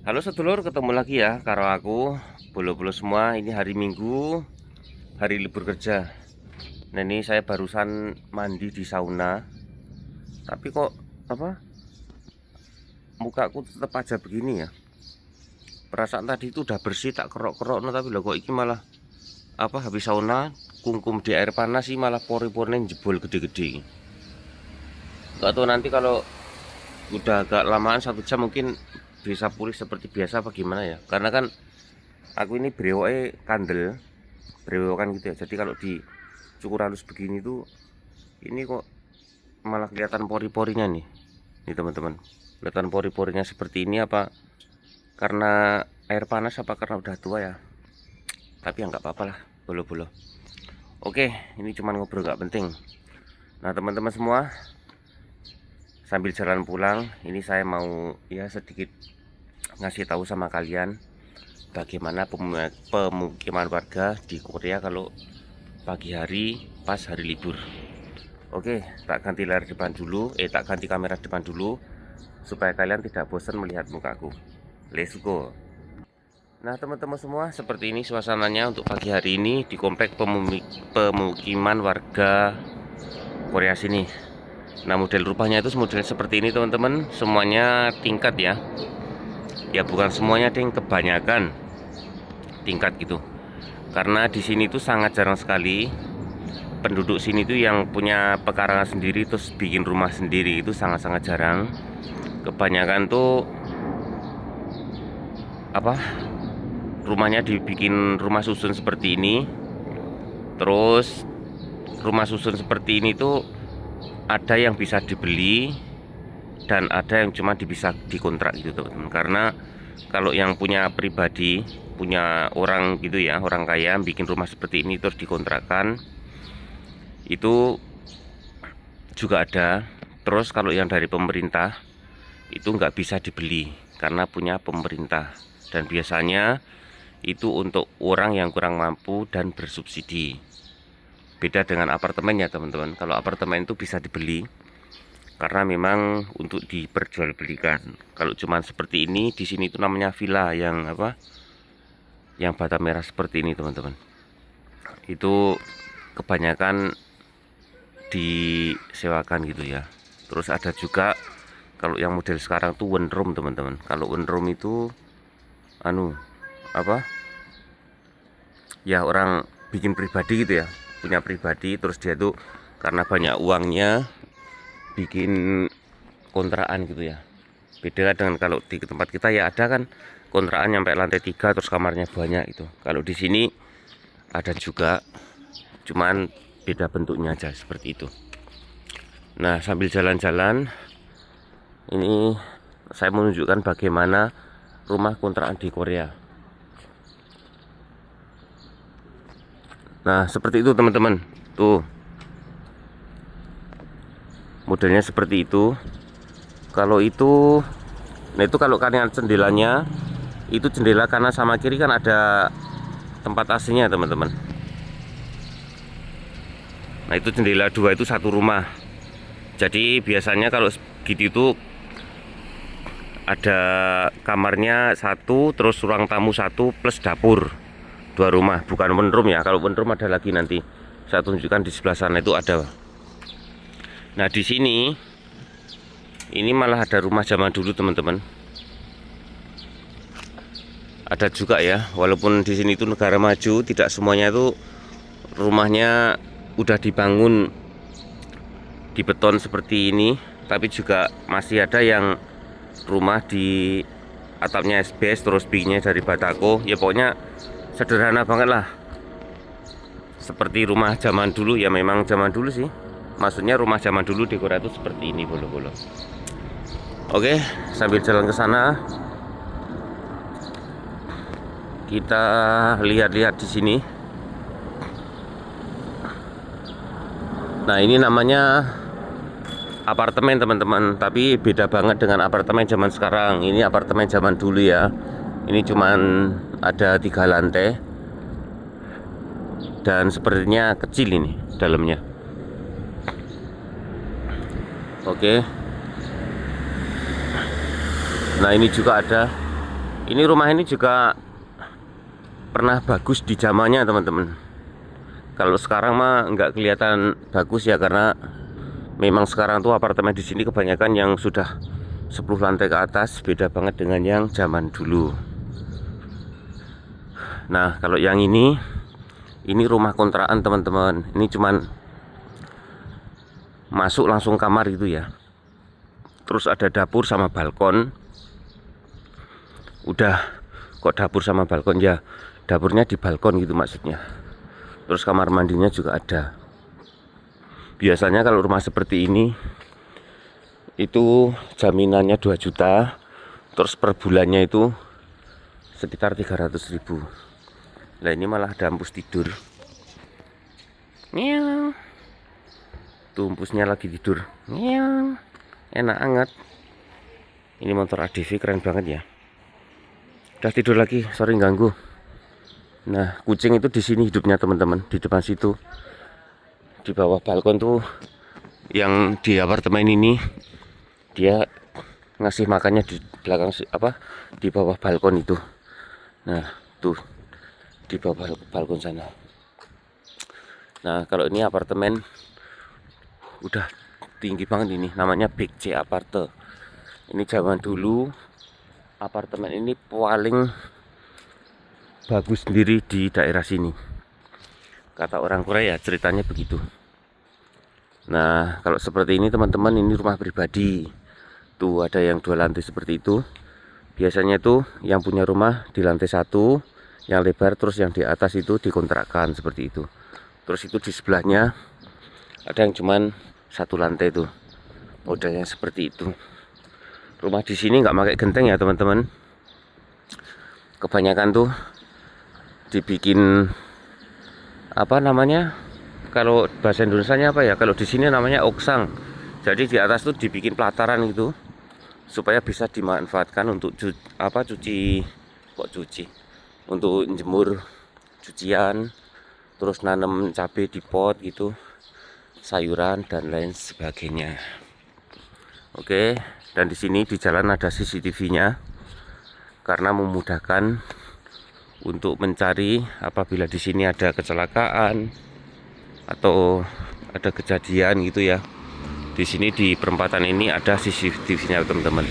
Halo sedulur, ketemu lagi ya karo aku, bolo-bolo semua. Ini hari Minggu, hari libur kerja. Nah ini saya barusan mandi di sauna. Tapi kok apa? Mukaku tetap aja begini ya. Perasaan tadi itu udah bersih tak kerok-kerok, no, tapi loh kok iki malah apa habis sauna kungkum di air panas sih malah pori-porinya jebol gede-gede. Gak tahu nanti kalau udah agak lamaan 1 jam mungkin bisa pulih seperti biasa apa gimana ya. Karena kan aku ini brewoke kandel, brewokan gitu ya. Jadi kalau dicukur halus begini tuh ini kok malah kelihatan pori-porinya nih. Nih teman-teman. Kelihatan pori-porinya seperti ini apa karena air panas apa karena udah tua ya. Tapi ya nggak apa-apa lah, bolo-bolo. Oke, ini cuman ngobrol gak penting. Nah teman-teman semua, sambil jalan pulang ini saya mau ya sedikit ngasih tahu sama kalian bagaimana pemukiman warga di Korea kalau pagi hari pas hari libur. Oke, tak ganti layar depan dulu, tak ganti kamera depan dulu supaya kalian tidak bosan melihat mukaku. Let's go. Nah teman-teman semua, seperti ini suasananya untuk pagi hari ini di komplek pemukiman warga Korea sini. Nah model rumahnya itu model seperti ini teman-teman, semuanya tingkat ya. Ya bukan semuanya ding, kebanyakan tingkat gitu. Karena di sini tuh sangat jarang sekali penduduk sini tuh yang punya pekarangan sendiri terus bikin rumah sendiri, itu sangat-sangat jarang. Kebanyakan tuh apa? Rumahnya dibikin rumah susun seperti ini. Terus rumah susun seperti ini tuh ada yang bisa dibeli dan ada yang cuma bisa dikontrak gitu teman-teman. Karena kalau yang punya pribadi, punya orang gitu ya, orang kaya bikin rumah seperti ini terus dikontrakkan, itu juga ada. Terus kalau yang dari pemerintah itu nggak bisa dibeli karena punya pemerintah, dan biasanya itu untuk orang yang kurang mampu dan bersubsidi. Beda dengan apartemen ya teman-teman. Kalau apartemen itu bisa dibeli karena memang untuk diperjualbelikan. Kalau cuman seperti ini di sini itu namanya villa yang apa? Yang bata merah seperti ini teman-teman. Itu kebanyakan disewakan gitu ya. Terus ada juga kalau yang model sekarang tuh one room teman-teman. Kalau one room itu apa? Ya orang bikin pribadi gitu ya. Punya pribadi terus dia tuh karena banyak uangnya bikin kontrakan gitu ya. Beda dengan kalau di tempat kita ya ada kan kontrakan sampai lantai 3 terus kamarnya banyak itu. Kalau di sini ada juga, cuman beda bentuknya aja seperti itu. Nah sambil jalan-jalan ini saya menunjukkan bagaimana rumah kontrakan di Korea. Nah seperti itu teman-teman, tuh modelnya seperti itu. Kalau itu, nah itu kalau kalian jendelanya itu jendela kanan sama kiri kan ada tempat AC-nya teman-teman. Nah itu jendela dua itu satu rumah. Jadi biasanya kalau gitu itu ada kamarnya satu, terus ruang tamu satu plus dapur, dua rumah, bukan one room ya. Kalau one room ada lagi, nanti saya tunjukkan di sebelah sana itu ada. Nah di sini ini malah ada rumah zaman dulu teman-teman. Ada juga ya, walaupun di sini itu negara maju, tidak semuanya itu rumahnya udah dibangun di beton seperti ini, tapi juga masih ada yang rumah di atapnya SBS terus bikinnya dari batako. Ya pokoknya sederhana banget lah, seperti rumah zaman dulu ya. Memang zaman dulu sih, maksudnya rumah zaman dulu di Korea itu seperti ini bolo-bolo. Oke, sambil jalan ke sana kita lihat-lihat di sini. Nah ini namanya apartemen teman-teman, tapi beda banget dengan apartemen zaman sekarang. Ini apartemen zaman dulu ya. Ini cuman ada 3 lantai dan sepertinya kecil ini dalamnya. Oke. Nah ini juga ada Ini rumah ini juga pernah bagus di zamannya teman-teman. Kalau sekarang mah nggak kelihatan bagus ya, karena memang sekarang tuh apartemen di sini kebanyakan yang sudah 10 lantai ke atas, beda banget dengan yang zaman dulu. Nah, kalau yang ini rumah kontrakan teman-teman. Ini cuman masuk langsung kamar gitu ya. Terus ada dapur sama balkon. Udah, kok dapur sama balkon ya, dapurnya di balkon gitu maksudnya. Terus kamar mandinya juga ada. Biasanya kalau rumah seperti ini itu jaminannya 2 juta. Terus per bulannya itu sekitar 300.000. Nah, ini malah ada empus tidur. Miau. Tuh empusnya lagi tidur. Miau. Enak banget. Ini motor ADV keren banget ya. Udah tidur lagi, sorry ganggu. Nah, kucing itu di sini hidupnya teman-teman, di depan situ. Di bawah balkon tuh yang di apartemen ini dia ngasih makannya di belakang di bawah balkon itu. Nah, tuh di bawah balkon sana. Nah, kalau ini apartemen udah tinggi banget, ini namanya Big C Aparte. Ini zaman dulu apartemen ini paling bagus sendiri di daerah sini, kata orang Korea, ceritanya begitu. Nah, kalau seperti ini teman-teman, ini rumah pribadi. Tuh ada yang 2 lantai seperti itu. Biasanya tuh yang punya rumah di lantai 1 yang lebar, terus yang di atas itu dikontrakkan seperti itu. Terus itu di sebelahnya ada yang cuman 1 lantai tuh, modelnya seperti itu. Rumah di sini nggak pakai genteng ya teman-teman. Kebanyakan tuh dibikin apa namanya? Kalau bahasa Indonesianya apa ya? Kalau di sini namanya oksang. Jadi di atas tuh dibikin pelataran gitu supaya bisa dimanfaatkan untuk untuk jemur cucian, terus nanam cabai di pot gitu, sayuran dan lain sebagainya. Oke. Dan di sini di jalan ada CCTV-nya karena memudahkan untuk mencari apabila di sini ada kecelakaan atau ada kejadian gitu ya. Di sini di perempatan ini ada CCTV-nya teman-teman.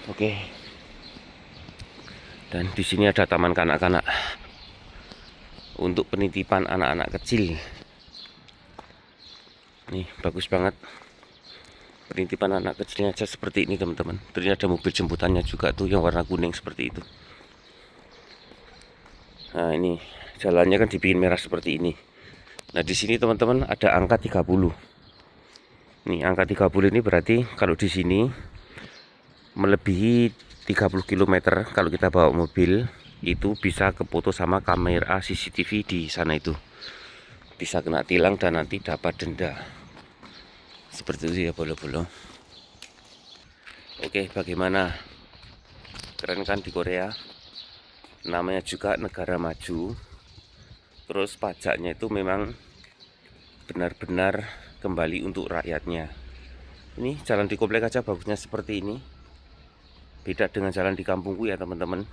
Oke. Dan di sini ada taman kanak-kanak untuk penitipan anak-anak kecil. Nih, bagus banget. Penitipan anak kecilnya aja seperti ini teman-teman. Terus ada mobil jemputannya juga tuh yang warna kuning seperti itu. Nah, ini jalannya kan dibikin merah seperti ini. Nah, di sini teman-teman ada angka 30. Nih, angka 30 ini berarti kalau di sini melebihi 30 km kalau kita bawa mobil, itu bisa kefoto sama kamera CCTV di sana itu. Bisa kena tilang dan nanti dapat denda. Seperti itu ya bolo-bolo. Oke, bagaimana? Keren kan di Korea? Namanya juga negara maju. Terus pajaknya itu memang benar-benar kembali untuk rakyatnya. Ini jalan di komplek aja bagusnya seperti ini. Beda dengan jalan di kampungku ya teman-teman.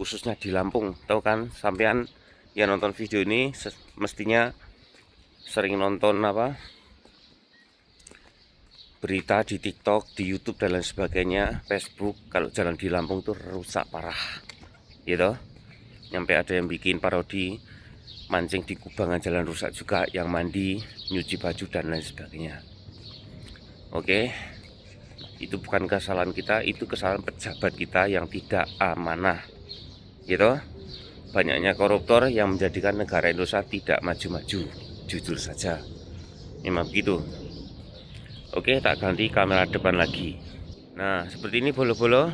Khususnya di Lampung. Tahu kan sampean yang nonton video ini mestinya sering nonton berita di TikTok, di YouTube dan lain sebagainya, Facebook. Kalau jalan di Lampung tuh rusak parah, gitu. Nyampe ada yang bikin parodi mancing di kubangan jalan rusak juga, yang mandi, nyuci baju dan lain sebagainya. Oke, itu bukan kesalahan kita, itu kesalahan pejabat kita yang tidak amanah, gitu. Banyaknya koruptor yang menjadikan negara Indonesia tidak maju-maju, jujur saja, memang begitu. Oke, tak ganti kamera depan lagi. Nah, seperti ini bolo-bolo.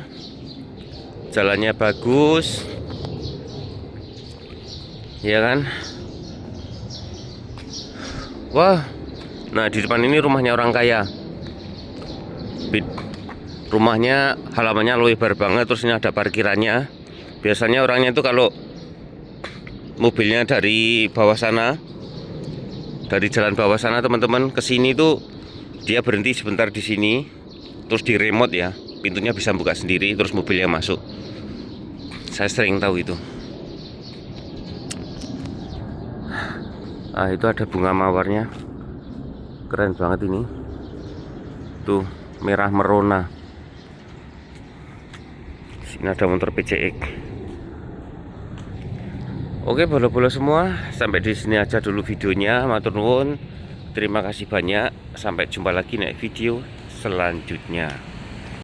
Jalannya bagus, ya kan? Wah, nah di depan ini rumahnya orang kaya. Rumahnya halamannya lebar banget, terus ini ada parkirannya. Biasanya orangnya itu kalau mobilnya dari bawah sana, dari jalan bawah sana teman-teman ke sini tuh dia berhenti sebentar di sini, terus di remote ya. pintunya bisa buka sendiri terus mobilnya masuk. Saya sering tahu itu. Itu ada bunga mawarnya, keren banget ini. Tuh merah merona. Sini ada motor PCX. Oke bolo-bolo semua, sampai di sini aja dulu videonya. Matur nuwun. Terima kasih banyak. Sampai jumpa lagi di video selanjutnya.